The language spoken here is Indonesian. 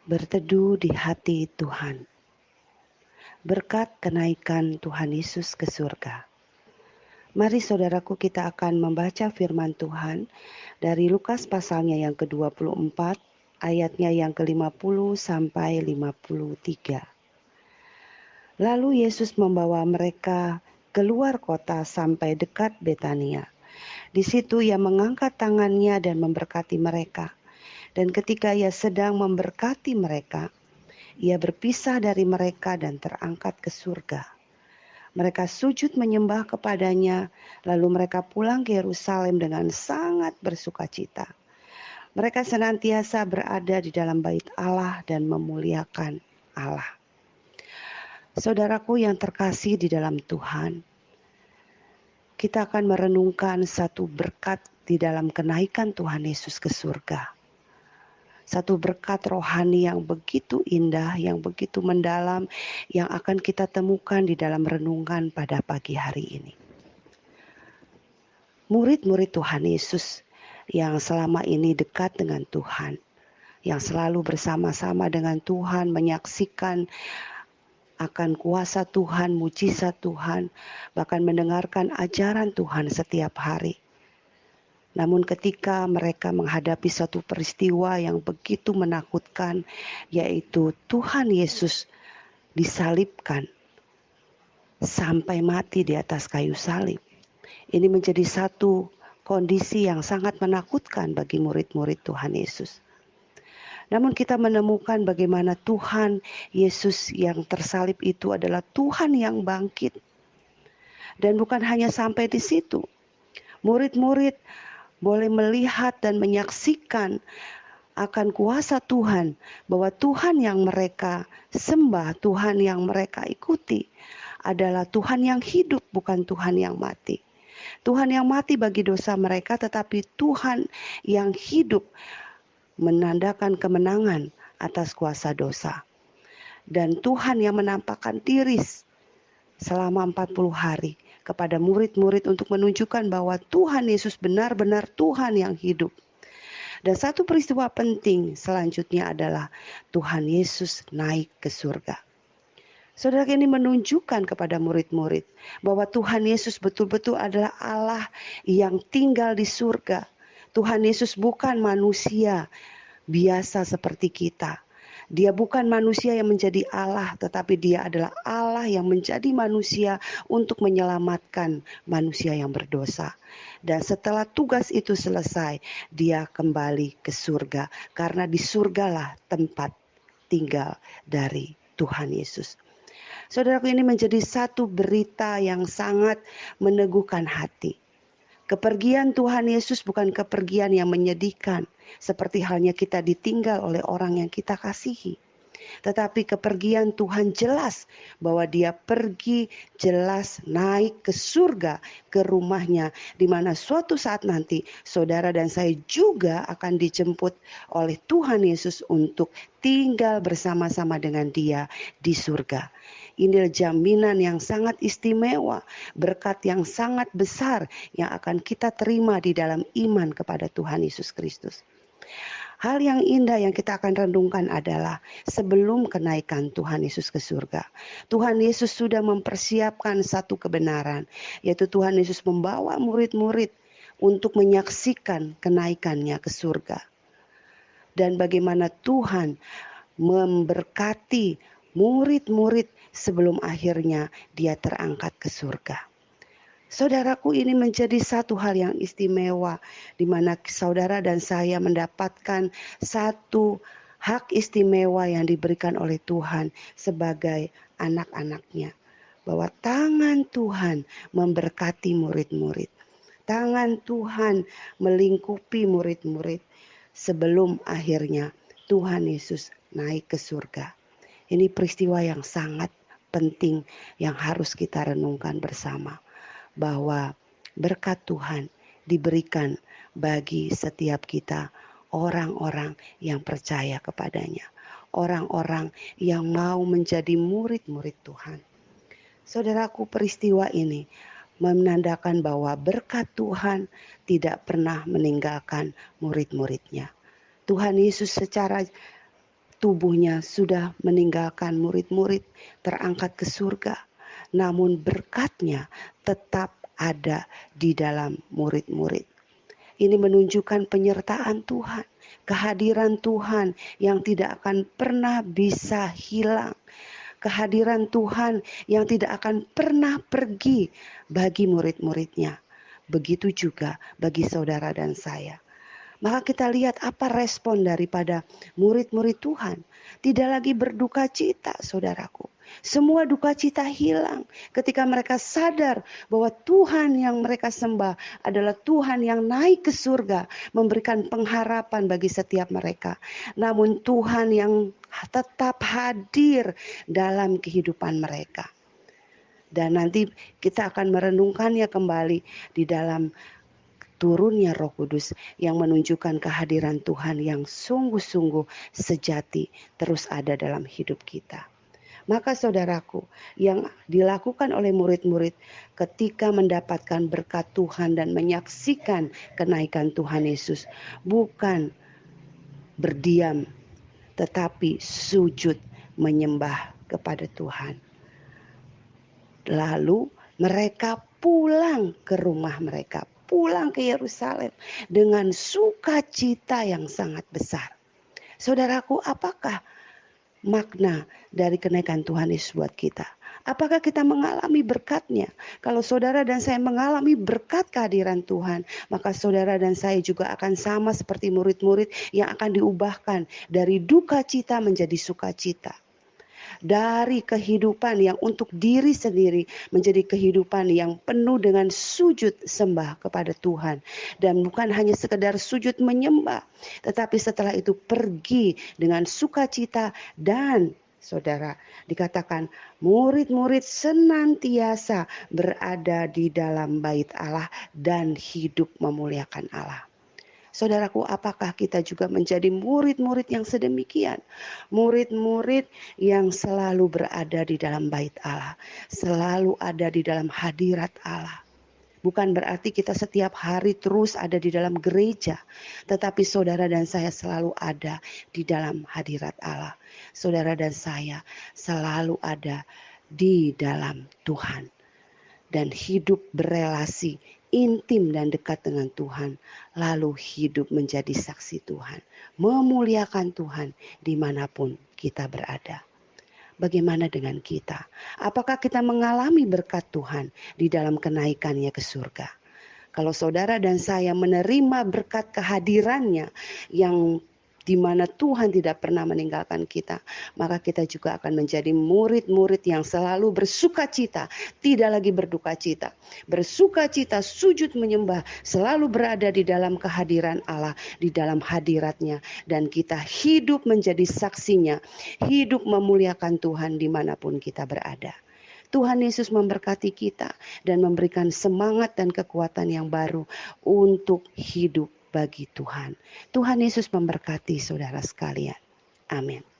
Berteduh di hati Tuhan. Berkat kenaikan Tuhan Yesus ke surga. Mari saudaraku, kita akan membaca firman Tuhan dari Lukas pasalnya yang ke-24, ayatnya yang ke-50 sampai 53. Lalu Yesus membawa mereka keluar kota sampai dekat Betania. Di situ ia mengangkat tangannya dan memberkati mereka. Dan ketika ia sedang memberkati mereka, ia berpisah dari mereka dan terangkat ke surga. Mereka sujud menyembah kepadanya, lalu mereka pulang ke Yerusalem dengan sangat bersukacita. Mereka senantiasa berada di dalam bait Allah dan memuliakan Allah. Saudaraku yang terkasih di dalam Tuhan, kita akan merenungkan satu berkat di dalam kenaikan Tuhan Yesus ke surga. Satu berkat rohani yang begitu indah, yang begitu mendalam, yang akan kita temukan di dalam renungan pada pagi hari ini. Murid-murid Tuhan Yesus yang selama ini dekat dengan Tuhan, yang selalu bersama-sama dengan Tuhan, menyaksikan akan kuasa Tuhan, mujizat Tuhan, bahkan mendengarkan ajaran Tuhan setiap hari. Namun ketika mereka menghadapi satu peristiwa yang begitu menakutkan, yaitu Tuhan Yesus disalibkan sampai mati di atas kayu salib. Ini menjadi satu kondisi yang sangat menakutkan bagi murid-murid Tuhan Yesus. Namun kita menemukan bagaimana Tuhan Yesus yang tersalib itu adalah Tuhan yang bangkit. Dan bukan hanya sampai di situ. Murid-murid boleh melihat dan menyaksikan akan kuasa Tuhan, bahwa Tuhan yang mereka sembah, Tuhan yang mereka ikuti adalah Tuhan yang hidup, bukan Tuhan yang mati. Tuhan yang mati bagi dosa mereka, tetapi Tuhan yang hidup menandakan kemenangan atas kuasa dosa. Dan Tuhan yang menampakkan diri selama 40 hari kepada murid-murid untuk menunjukkan bahwa Tuhan Yesus benar-benar Tuhan yang hidup. Dan satu peristiwa penting selanjutnya adalah Tuhan Yesus naik ke surga. Saudara, ini menunjukkan kepada murid-murid bahwa Tuhan Yesus betul-betul adalah Allah yang tinggal di surga. Tuhan Yesus bukan manusia biasa seperti kita. Dia bukan manusia yang menjadi Allah, tetapi dia adalah Allah yang menjadi manusia untuk menyelamatkan manusia yang berdosa. Dan setelah tugas itu selesai, dia kembali ke surga. Karena di surgalah tempat tinggal dari Tuhan Yesus. Saudaraku, ini menjadi satu berita yang sangat meneguhkan hati. Kepergian Tuhan Yesus bukan kepergian yang menyedihkan, seperti halnya kita ditinggal oleh orang yang kita kasihi. Tetapi kepergian Tuhan jelas bahwa dia pergi, jelas naik ke surga, ke rumahnya, di mana suatu saat nanti saudara dan saya juga akan dijemput oleh Tuhan Yesus untuk tinggal bersama-sama dengan dia di surga. Ini jaminan yang sangat istimewa, berkat yang sangat besar yang akan kita terima di dalam iman kepada Tuhan Yesus Kristus. Hal yang indah yang kita akan renungkan adalah sebelum kenaikan Tuhan Yesus ke surga, Tuhan Yesus sudah mempersiapkan satu kebenaran, yaitu Tuhan Yesus membawa murid-murid untuk menyaksikan kenaikannya ke surga. Dan bagaimana Tuhan memberkati murid-murid sebelum akhirnya dia terangkat ke surga. Saudaraku, ini menjadi satu hal yang istimewa, di mana saudara dan saya mendapatkan satu hak istimewa yang diberikan oleh Tuhan sebagai anak-anaknya. Bahwa tangan Tuhan memberkati murid-murid. Tangan Tuhan melingkupi murid-murid sebelum akhirnya Tuhan Yesus naik ke surga. Ini peristiwa yang sangat penting yang harus kita renungkan bersama. Bahwa berkat Tuhan diberikan bagi setiap kita, orang-orang yang percaya kepadanya. Orang-orang yang mau menjadi murid-murid Tuhan. Saudaraku, peristiwa ini menandakan bahwa berkat Tuhan tidak pernah meninggalkan murid-muridnya. Tuhan Yesus secara tubuhnya sudah meninggalkan murid-murid, terangkat ke surga, namun berkatnya tetap ada di dalam murid-murid. Ini menunjukkan penyertaan Tuhan, kehadiran Tuhan yang tidak akan pernah bisa hilang. Kehadiran Tuhan yang tidak akan pernah pergi bagi murid-muridnya. Begitu juga bagi saudara dan saya. Maka kita lihat apa respon daripada murid-murid Tuhan. Tidak lagi berduka cita, saudaraku. Semua duka cita hilang ketika mereka sadar bahwa Tuhan yang mereka sembah adalah Tuhan yang naik ke surga, memberikan pengharapan bagi setiap mereka. Namun Tuhan yang tetap hadir dalam kehidupan mereka. Dan nanti kita akan merenungkannya kembali di dalam turunnya Roh Kudus yang menunjukkan kehadiran Tuhan yang sungguh-sungguh sejati terus ada dalam hidup kita. Maka saudaraku, yang dilakukan oleh murid-murid ketika mendapatkan berkat Tuhan dan menyaksikan kenaikan Tuhan Yesus bukan berdiam, tetapi sujud menyembah kepada Tuhan. Lalu mereka pulang ke rumah mereka, pulang ke Yerusalem dengan sukacita yang sangat besar. Saudaraku, apakah makna dari kenaikan Tuhan Yesus buat kita? Apakah kita mengalami berkatnya? Kalau saudara dan saya mengalami berkat kehadiran Tuhan, maka saudara dan saya juga akan sama seperti murid-murid yang akan diubahkan dari duka cita menjadi sukacita. Dari kehidupan yang untuk diri sendiri menjadi kehidupan yang penuh dengan sujud sembah kepada Tuhan. Dan bukan hanya sekedar sujud menyembah, tetapi setelah itu pergi dengan sukacita. Dan saudara, dikatakan murid-murid senantiasa berada di dalam bait Allah dan hidup memuliakan Allah. Saudaraku, apakah kita juga menjadi murid-murid yang sedemikian? Murid-murid yang selalu berada di dalam bait Allah, selalu ada di dalam hadirat Allah. Bukan berarti kita setiap hari terus ada di dalam gereja, tetapi saudara dan saya selalu ada di dalam hadirat Allah. Saudara dan saya selalu ada di dalam Tuhan dan hidup berelasi intim dan dekat dengan Tuhan, lalu hidup menjadi saksi Tuhan, memuliakan Tuhan dimanapun kita berada. Bagaimana dengan kita? Apakah kita mengalami berkat Tuhan di dalam kenaikannya ke surga? Kalau saudara dan saya menerima berkat kehadirannya yang di mana Tuhan tidak pernah meninggalkan kita, maka kita juga akan menjadi murid-murid yang selalu bersuka cita, tidak lagi berduka cita. Bersuka cita, sujud menyembah, selalu berada di dalam kehadiran Allah, di dalam hadiratnya. Dan kita hidup menjadi saksinya, hidup memuliakan Tuhan dimanapun kita berada. Tuhan Yesus memberkati kita dan memberikan semangat dan kekuatan yang baru untuk hidup bagi Tuhan. Tuhan Yesus memberkati saudara sekalian. Amin.